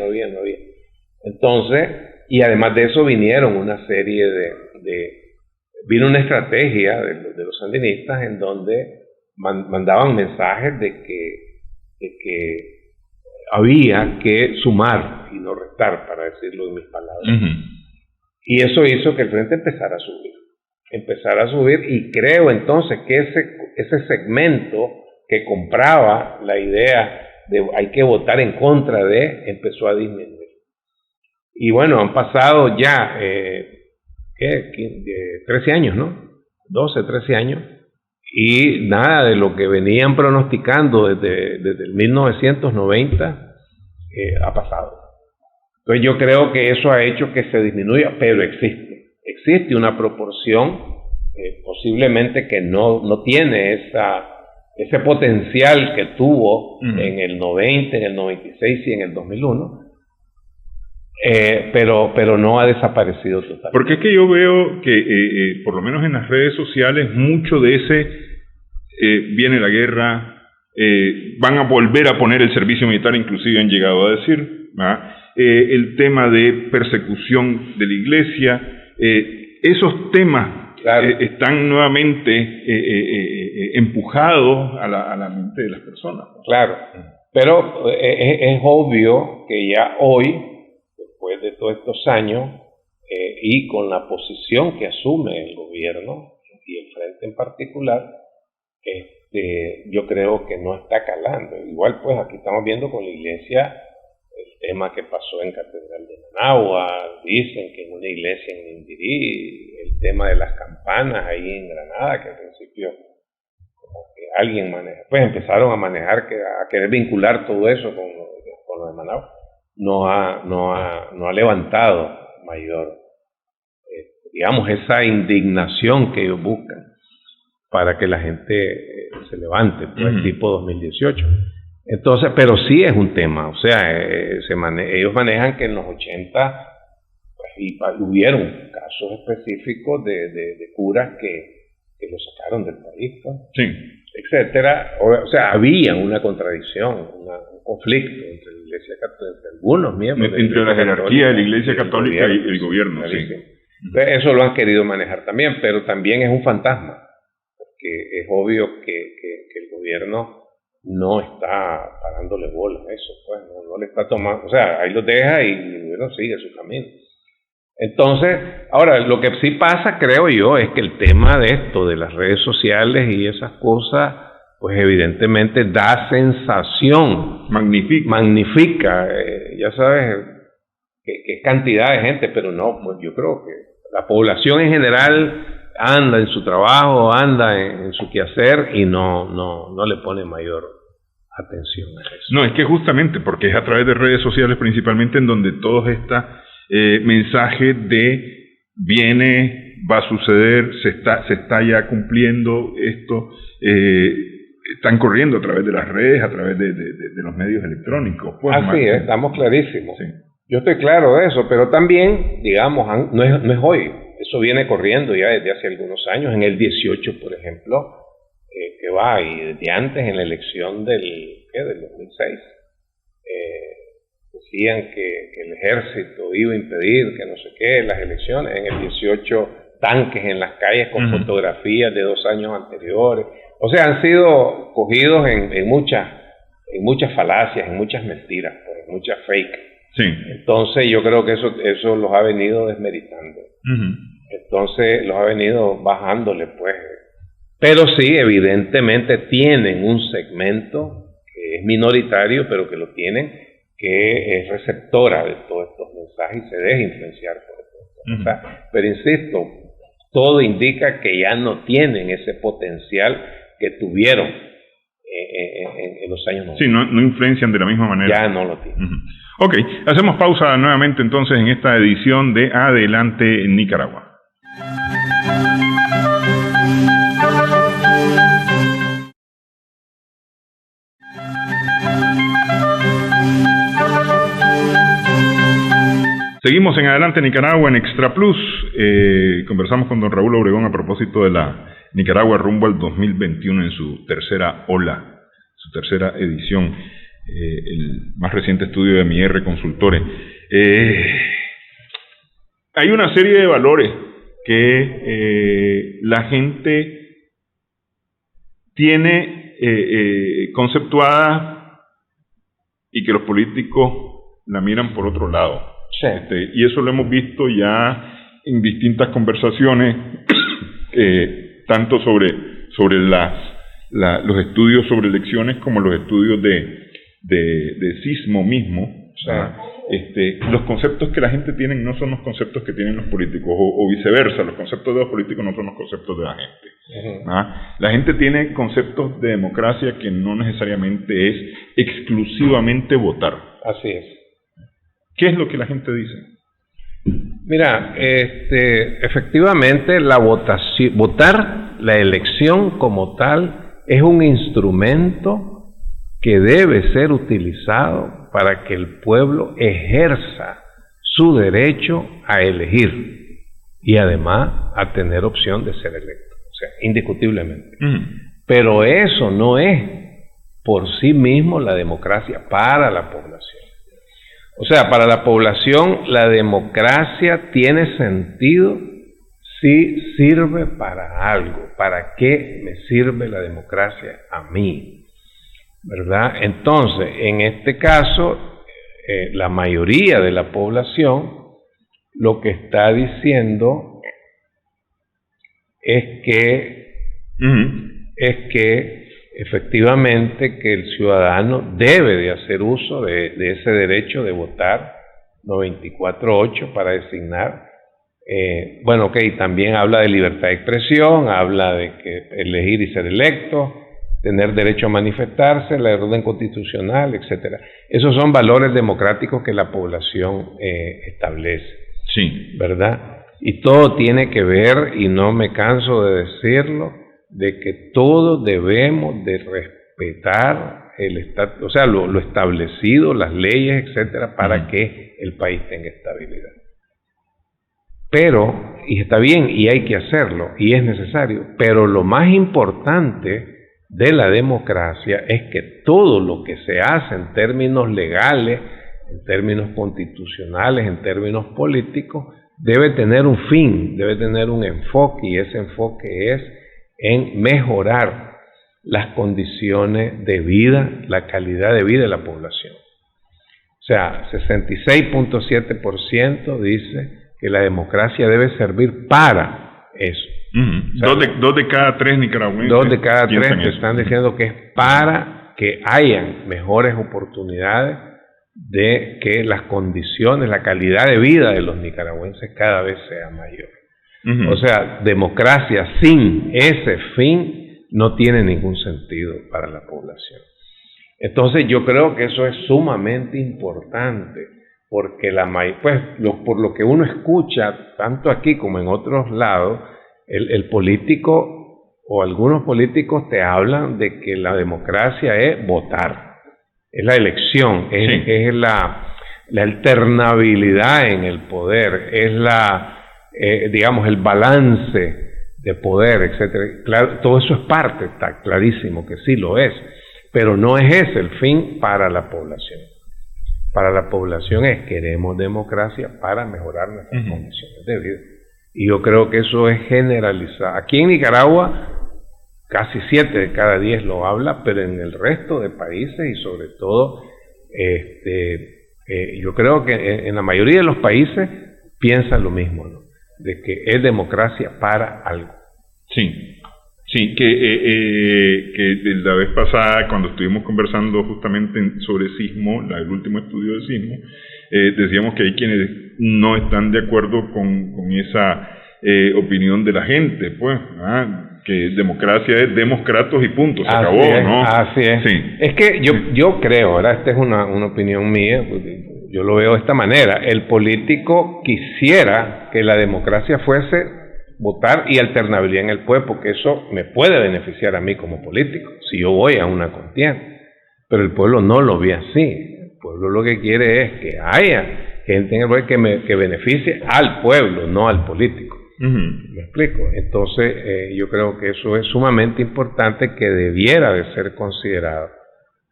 [SPEAKER 2] Entonces, y además de eso vinieron una serie vino una estrategia de los sandinistas en donde mandaban mensajes de que había que sumar y no restar, para decirlo en mis palabras. Y eso hizo que el Frente empezara a subir, y creo entonces que ese segmento que compraba la idea de hay que votar en contra de, empezó a disminuir. Y bueno, han pasado ya 13 años, ¿no? 12, 13 años, y nada de lo que venían pronosticando desde el 1990 ha pasado. Entonces yo creo que eso ha hecho que se disminuya, pero existe una proporción, posiblemente que no tiene ese potencial que tuvo en el 90, en el 96 y en el 2001, pero no ha desaparecido totalmente.
[SPEAKER 1] Porque es que yo veo que, por lo menos en las redes sociales, mucho de ese viene la guerra, van a volver a poner el servicio militar, inclusive han llegado a decir, el tema de persecución de la iglesia, esos temas, claro, están nuevamente empujados a la mente de las personas.
[SPEAKER 2] Claro, pero es obvio que ya hoy, después de todos estos años, y con la posición que asume el gobierno y el Frente en particular, yo creo que no está calando. Igual pues aquí estamos viendo con la iglesia el tema que pasó en Catedral de Managua, dicen que en una iglesia en Indirí, el tema de las campanas ahí en Granada, que al principio como que alguien maneja, pues empezaron a manejar, a querer vincular todo eso con lo de Managua. No ha levantado mayor, digamos, esa indignación que ellos buscan para que la gente se levante, pues, tipo 2018. Entonces, pero sí es un tema, o sea, ellos manejan que en los 80 pues, hubieron casos específicos de curas que lo sacaron del país, pues,
[SPEAKER 1] sí,
[SPEAKER 2] etcétera. O sea, había una contradicción, un conflicto entre la Iglesia Católica, entre algunos miembros
[SPEAKER 1] entre la jerarquía de la Iglesia Católica y el gobierno. Sí.
[SPEAKER 2] Entonces, eso lo han querido manejar también, pero también es un fantasma, porque es obvio que el gobierno no está parándole bola a eso, pues no le está tomando, o sea, ahí lo deja y el gobierno sigue su camino. Entonces, ahora, lo que sí pasa, creo yo, es que el tema de esto, de las redes sociales y esas cosas, pues evidentemente da sensación, magnifica, ya sabes, que cantidad de gente, pero no, pues yo creo que la población en general anda en su trabajo, anda en su quehacer y no le pone mayor atención a eso.
[SPEAKER 1] No, es que justamente porque es a través de redes sociales principalmente en donde todos estos mensajes de viene, va a suceder, se está ya cumpliendo esto, están corriendo a través de las redes, a través de los medios electrónicos. Pues,
[SPEAKER 2] así es, estamos clarísimos.
[SPEAKER 1] Sí.
[SPEAKER 2] Yo estoy claro de eso, pero también, digamos, no es hoy. Eso viene corriendo ya desde hace algunos años. En el 18, por ejemplo, y desde antes en la elección del 2006, decían que el ejército iba a impedir que no sé qué, las elecciones. En el 18, tanques en las calles con fotografías de 2 años anteriores. O sea, han sido cogidos en muchas falacias, en muchas mentiras, pues, en muchas fake.
[SPEAKER 1] Sí.
[SPEAKER 2] Entonces yo creo que eso los ha venido desmeritando. Entonces los ha venido bajándole, pues. Pero sí, evidentemente tienen un segmento que es minoritario, pero que lo tienen, que es receptora de todos estos mensajes y se deja influenciar por estos mensajes. Pero insisto, todo indica que ya no tienen ese potencial que tuvieron en los años 90.
[SPEAKER 1] Sí, no influencian de la misma manera.
[SPEAKER 2] Ya no lo tienen.
[SPEAKER 1] Ok, hacemos pausa nuevamente entonces en esta edición de Adelante Nicaragua. Seguimos en Adelante Nicaragua en Extra Plus. Conversamos con don Raúl Obregón a propósito de la Nicaragua rumbo al 2021 en su tercera ola, su tercera edición. El más reciente estudio de MIR Consultores. Hay una serie de valores que la gente tiene conceptuada y que los políticos la miran por otro lado.
[SPEAKER 2] Sí.
[SPEAKER 1] Y eso lo hemos visto ya en distintas conversaciones, tanto sobre los estudios sobre elecciones como los estudios de sismo mismo. O sea, los conceptos que la gente tiene no son los conceptos que tienen los políticos, o viceversa, los conceptos de los políticos no son los conceptos de la gente. La gente tiene conceptos de democracia que no necesariamente es exclusivamente votar.
[SPEAKER 2] Así es.
[SPEAKER 1] ¿Qué es lo que la gente dice?
[SPEAKER 2] Mira, efectivamente la votar, la elección como tal, es un instrumento que debe ser utilizado para que el pueblo ejerza su derecho a elegir y además a tener opción de ser electo, o sea, indiscutiblemente. Pero eso no es por sí mismo la democracia para la población. O sea, para la población la democracia tiene sentido si sirve para algo. ¿Para qué me sirve la democracia a mí? ¿Verdad? Entonces, en este caso, la mayoría de la población lo que está diciendo es que efectivamente que el ciudadano debe de hacer uso de ese derecho de votar 94.8 para designar. Bueno, ok, también habla de libertad de expresión, habla de que elegir y ser electo, tener derecho a manifestarse, la orden constitucional, etcétera. Esos son valores democráticos que la población establece. Sí. ¿Verdad? Y todo tiene que ver, y no me canso de decirlo, de que todos debemos de respetar o sea, lo establecido, las leyes, etcétera, para que el país tenga estabilidad. Pero, y está bien, y hay que hacerlo, y es necesario, pero lo más importante de la democracia es que todo lo que se hace en términos legales, en términos constitucionales, en términos políticos, debe tener un fin, debe tener un enfoque, y ese enfoque es en mejorar las condiciones de vida, la calidad de vida de la población. O sea, 66.7% dice que la democracia debe servir para eso.
[SPEAKER 1] O sea, dos de cada tres nicaragüenses.
[SPEAKER 2] 2 de cada 3 te están diciendo que es para que hayan mejores oportunidades de que las condiciones, la calidad de vida de los nicaragüenses cada vez sea mayor. O sea, democracia sin ese fin no tiene ningún sentido para la población. Entonces yo creo que eso es sumamente importante, porque por lo que uno escucha, tanto aquí como en otros lados, el político o algunos políticos te hablan de que la democracia es votar, es la elección, es la alternabilidad en el poder, es digamos, el balance de poder, etcétera. Claro, todo eso es parte, está clarísimo que sí lo es, pero no es ese el fin para la población. Para la población queremos democracia para mejorar nuestras condiciones de vida. Y yo creo que eso es generalizado. Aquí en Nicaragua, casi 7 de cada 10 lo habla, pero en el resto de países y sobre todo, yo creo que en la mayoría de los países piensan lo mismo, ¿no? De que es democracia para algo.
[SPEAKER 1] Sí, que la vez pasada, cuando estuvimos conversando justamente sobre sismo, el último estudio de sismo, decíamos que hay quienes no están de acuerdo con esa opinión de la gente, pues, que democracia es democratos y punto, se acabó, ¿no?
[SPEAKER 2] Así es. Sí. Es que yo creo, ¿verdad? Esta es una opinión mía, yo lo veo de esta manera. El político quisiera que la democracia fuese votar y alternabilidad en el pueblo, porque eso me puede beneficiar a mí como político, si yo voy a una contienda. Pero el pueblo no lo ve así. El pueblo lo que quiere es que haya gente en el pueblo que beneficie al pueblo, no al político. ¿Me explico? Entonces, yo creo que eso es sumamente importante, que debiera de ser considerado,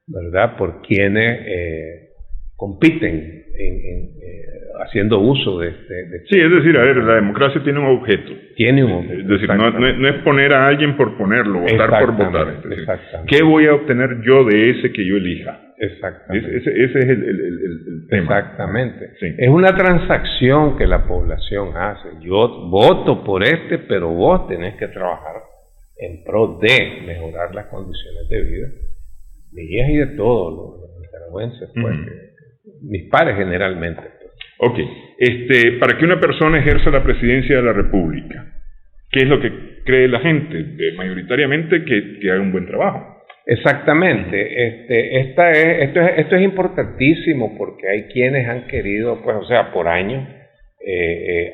[SPEAKER 2] ¿verdad?, por quienes compiten haciendo uso de
[SPEAKER 1] sí, es decir, a ver, la democracia tiene un objeto.
[SPEAKER 2] Tiene un objeto.
[SPEAKER 1] Es decir, no es poner a alguien por ponerlo, votar por votar. Es decir,
[SPEAKER 2] exactamente.
[SPEAKER 1] ¿qué voy a obtener yo de ese que yo elija?
[SPEAKER 2] Exactamente.
[SPEAKER 1] Ese es el tema.
[SPEAKER 2] Exactamente.
[SPEAKER 1] Sí.
[SPEAKER 2] Es una transacción que la población hace. Yo voto por pero vos tenés que trabajar en pro de mejorar las condiciones de vida mías y de todos los nicaragüenses, pues, mis pares generalmente.
[SPEAKER 1] Ok, para que una persona ejerza la presidencia de la República, ¿qué es lo que cree la gente? Mayoritariamente que haga un buen trabajo.
[SPEAKER 2] Exactamente. Esto es importantísimo, porque hay quienes han querido, pues, o sea, por años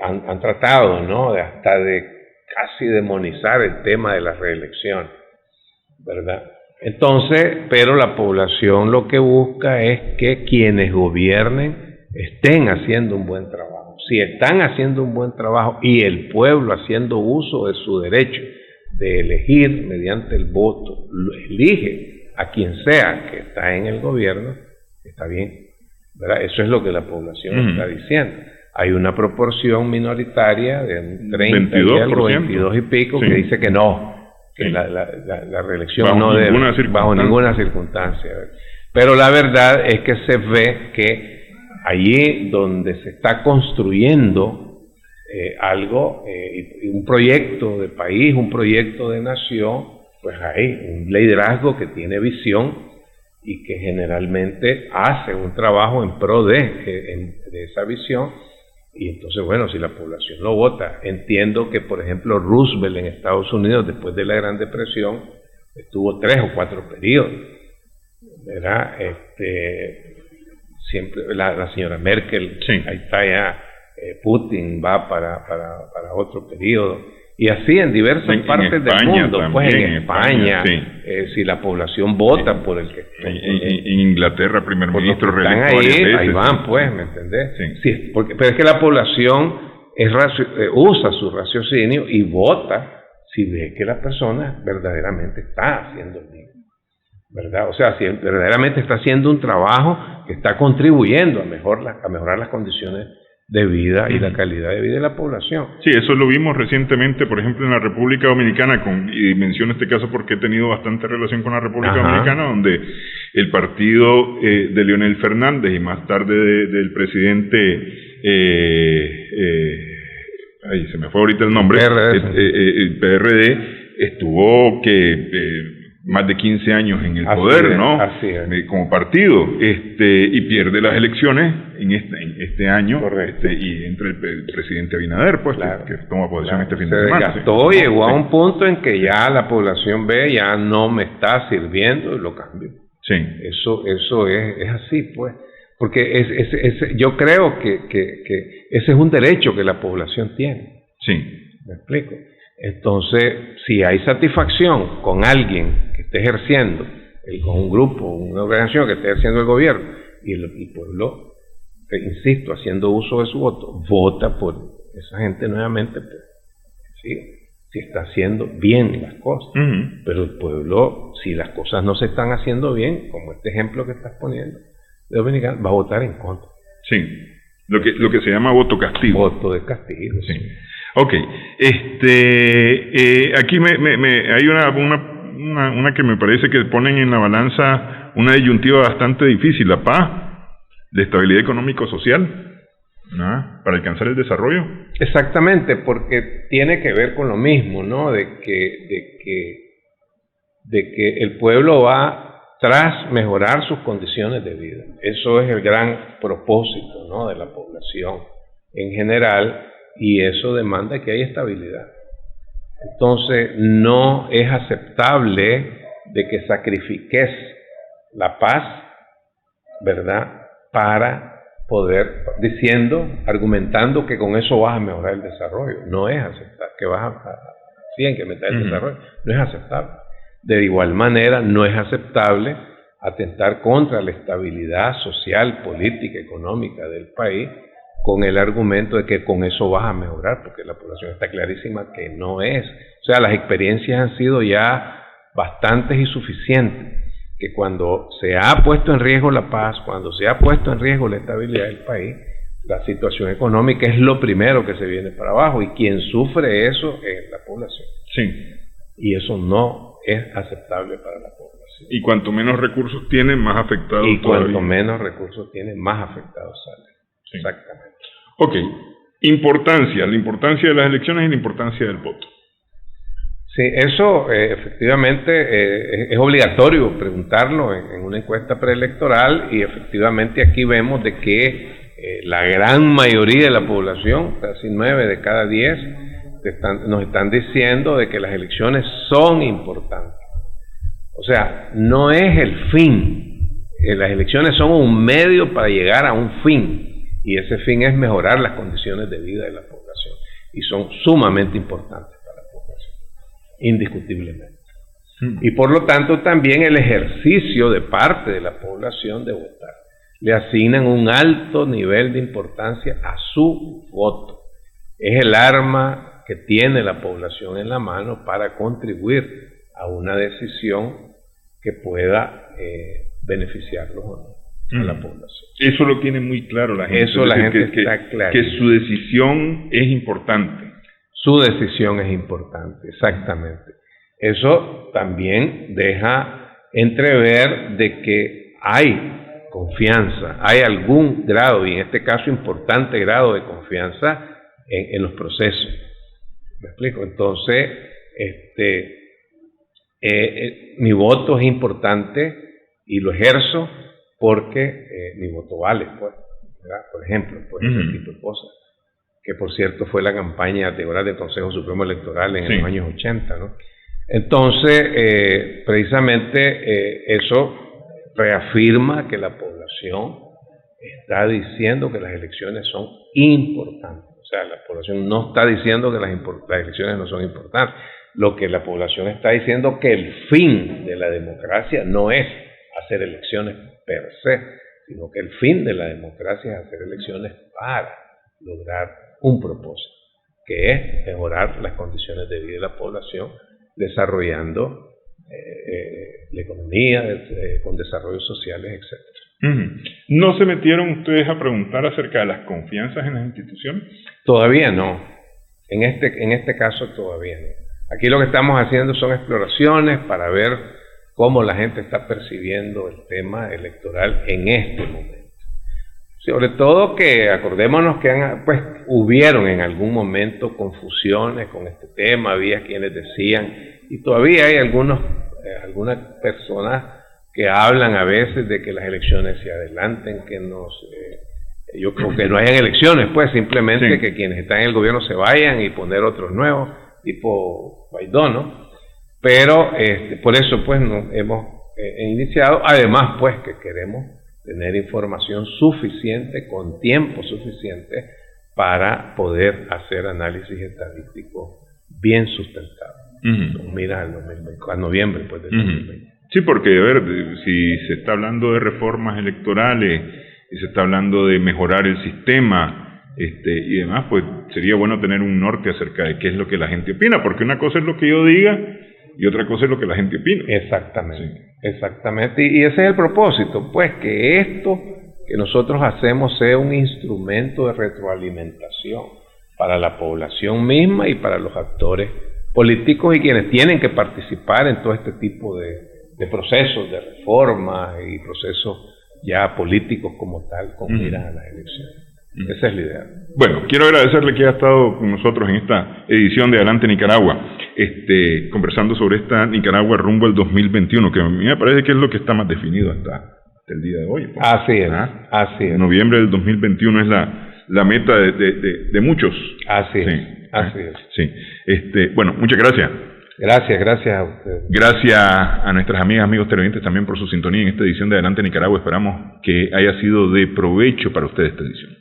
[SPEAKER 2] han tratado, ¿no?, hasta de casi demonizar el tema de la reelección, ¿verdad? Entonces, pero la población lo que busca es que quienes gobiernen estén haciendo un buen trabajo. Si están haciendo un buen trabajo y el pueblo haciendo uso de su derecho de elegir mediante el voto, elige a quien sea que está en el gobierno, está bien, ¿verdad? Eso es lo que la población está diciendo. Hay una proporción minoritaria de un 30 22 y pico, que dice que no, que la reelección no debe, bajo ninguna circunstancia. Pero la verdad es que se ve que allí donde se está construyendo algo, un proyecto de país, un proyecto de nación, pues hay un liderazgo que tiene visión y que generalmente hace un trabajo en pro de esa visión. Y entonces, bueno, si la población lo vota, entiendo que, por ejemplo, Roosevelt en Estados Unidos, después de la Gran Depresión, estuvo 3 o 4 periodos, ¿verdad? Siempre la señora Merkel,
[SPEAKER 1] sí.
[SPEAKER 2] Ahí está ya, Putin va para otro periodo. Y así en diversas partes del mundo,
[SPEAKER 1] también,
[SPEAKER 2] pues en España,
[SPEAKER 1] sí.
[SPEAKER 2] Si la población vota por el que...
[SPEAKER 1] En Inglaterra, primer ministro
[SPEAKER 2] están ahí van, pues, ¿me entendés? Sí, pero es que la población usa su raciocinio y vota si ve que la persona verdaderamente está haciendo el bien, ¿verdad? O sea, si verdaderamente está haciendo un trabajo que está contribuyendo a mejorar las condiciones de vida y la calidad de vida de la población.
[SPEAKER 1] Sí, eso lo vimos recientemente, por ejemplo, en la República Dominicana, y menciono este caso porque he tenido bastante relación con la República Dominicana, donde el partido de Leonel Fernández y más tarde del presidente, se me fue ahorita el nombre, el PRD, estuvo más de 15 años en el poder, ¿no?
[SPEAKER 2] Así es.
[SPEAKER 1] Como partido, y pierde las elecciones en este año, y entre el presidente Abinader, pues, claro, que toma posesión este fin de semana.
[SPEAKER 2] Se llegó a un punto en que ya la población ve, ya no me está sirviendo y lo cambio.
[SPEAKER 1] Sí.
[SPEAKER 2] Eso es así, pues. Porque yo creo que ese es un derecho que la población tiene.
[SPEAKER 1] Sí.
[SPEAKER 2] ¿Me explico? Entonces, si hay satisfacción con alguien que esté ejerciendo, con un grupo, una organización que esté ejerciendo el gobierno, y el pueblo, insisto, haciendo uso de su voto, vota por esa gente nuevamente, pues, si está haciendo bien las cosas. Pero el pueblo, si las cosas no se están haciendo bien, como este ejemplo que estás poniendo de Dominicana, va a votar en contra.
[SPEAKER 1] Sí, lo que se llama voto castigo.
[SPEAKER 2] Voto de castigo, sí.
[SPEAKER 1] Ok, aquí hay una que me parece que ponen en la balanza una disyuntiva bastante difícil, la paz, la estabilidad económico-social, ¿no?, para alcanzar el desarrollo.
[SPEAKER 2] Exactamente, porque tiene que ver con lo mismo, ¿no?, de que el pueblo va tras mejorar sus condiciones de vida. Eso es el gran propósito, ¿no?, de la población en general. Y eso demanda que haya estabilidad. Entonces, no es aceptable de que sacrifiques la paz, ¿verdad?, para poder, argumentando que con eso vas a mejorar el desarrollo. No es aceptable, que vas a incrementar el desarrollo. No es aceptable. De igual manera, no es aceptable atentar contra la estabilidad social, política, económica del país, con el argumento de que con eso vas a mejorar, porque la población está clarísima que no es. O sea, las experiencias han sido ya bastantes y suficientes, que cuando se ha puesto en riesgo la paz, cuando se ha puesto en riesgo la estabilidad del país, la situación económica es lo primero que se viene para abajo, y quien sufre eso es la población.
[SPEAKER 1] Sí.
[SPEAKER 2] Y eso no es aceptable para la población.
[SPEAKER 1] Y cuanto menos recursos tiene, más afectados
[SPEAKER 2] y todavía. Cuanto menos recursos tiene, más afectados salen. Sí. Exactamente.
[SPEAKER 1] Ok, la importancia de las elecciones y la importancia del voto.
[SPEAKER 2] Sí, eso efectivamente es obligatorio preguntarlo en una encuesta preelectoral, y efectivamente aquí vemos de que la gran mayoría de la población, casi 9 de cada 10, nos están diciendo de que las elecciones son importantes. O sea, no es el fin, las elecciones son un medio para llegar a un fin. Y ese fin es mejorar las condiciones de vida de la población. Y son sumamente importantes para la población, indiscutiblemente. Y por lo tanto también el ejercicio de parte de la población de votar. Le asignan un alto nivel de importancia a su voto. Es el arma que tiene la población en la mano para contribuir a una decisión que pueda beneficiarlos o no. A la población.
[SPEAKER 1] Eso lo tiene muy claro la gente.
[SPEAKER 2] Eso la gente está clara.
[SPEAKER 1] Que su decisión es importante.
[SPEAKER 2] Su decisión es importante, exactamente. Eso también deja entrever de que hay confianza, hay algún grado, y en este caso importante grado de confianza en los procesos. ¿Me explico? Entonces, mi voto es importante y lo ejerzo porque mi voto vale, pues, ¿verdad? Por ejemplo, pues, ese tipo de cosas. Que por cierto fue la campaña del Consejo Supremo Electoral en los años 80, ¿no? Entonces, precisamente eso reafirma que la población está diciendo que las elecciones son importantes. O sea, la población no está diciendo que las elecciones no son importantes. Lo que la población está diciendo es que el fin de la democracia no es hacer elecciones per se, sino que el fin de la democracia es hacer elecciones para lograr un propósito, que es mejorar las condiciones de vida de la población, desarrollando la economía, con desarrollos sociales, etc.
[SPEAKER 1] ¿No se metieron ustedes a preguntar acerca de las confianzas en las instituciones?
[SPEAKER 2] Todavía no. En este caso todavía no. Aquí lo que estamos haciendo son exploraciones para ver cómo la gente está percibiendo el tema electoral en este momento. Sobre todo que acordémonos que hubieron en algún momento confusiones con este tema, había quienes decían, y todavía hay algunas personas que hablan a veces de que las elecciones se adelanten, yo creo que no hayan elecciones, pues simplemente que quienes están en el gobierno se vayan y poner otros nuevos, tipo Guaidó, ¿no? Pero por eso pues hemos iniciado, además pues que queremos tener información suficiente, con tiempo suficiente, para poder hacer análisis estadístico bien sustentado. Mira a noviembre pues, de 2020.
[SPEAKER 1] Sí, porque a ver, si se está hablando de reformas electorales y se está hablando de mejorar el sistema y demás, pues sería bueno tener un norte acerca de qué es lo que la gente opina, porque una cosa es lo que yo diga y otra cosa es lo que la gente opina.
[SPEAKER 2] Exactamente, exactamente. Y ese es el propósito, pues, que esto que nosotros hacemos sea un instrumento de retroalimentación para la población misma y para los actores políticos y quienes tienen que participar en todo este tipo de procesos de reforma y procesos ya políticos como tal, con miras a las elecciones. Esa es la idea.
[SPEAKER 1] Bueno, quiero agradecerle que haya estado con nosotros en esta edición de Adelante Nicaragua, conversando sobre esta Nicaragua rumbo al 2021, que a mí me parece que es lo que está más definido hasta el día de hoy. Pues.
[SPEAKER 2] Así es, así es.
[SPEAKER 1] Noviembre del 2021 es la meta de muchos.
[SPEAKER 2] Así es, así es.
[SPEAKER 1] Sí. Bueno, muchas gracias.
[SPEAKER 2] Gracias a ustedes.
[SPEAKER 1] Gracias a nuestras amigas, amigos televidentes también por su sintonía en esta edición de Adelante Nicaragua. Esperamos que haya sido de provecho para ustedes esta edición.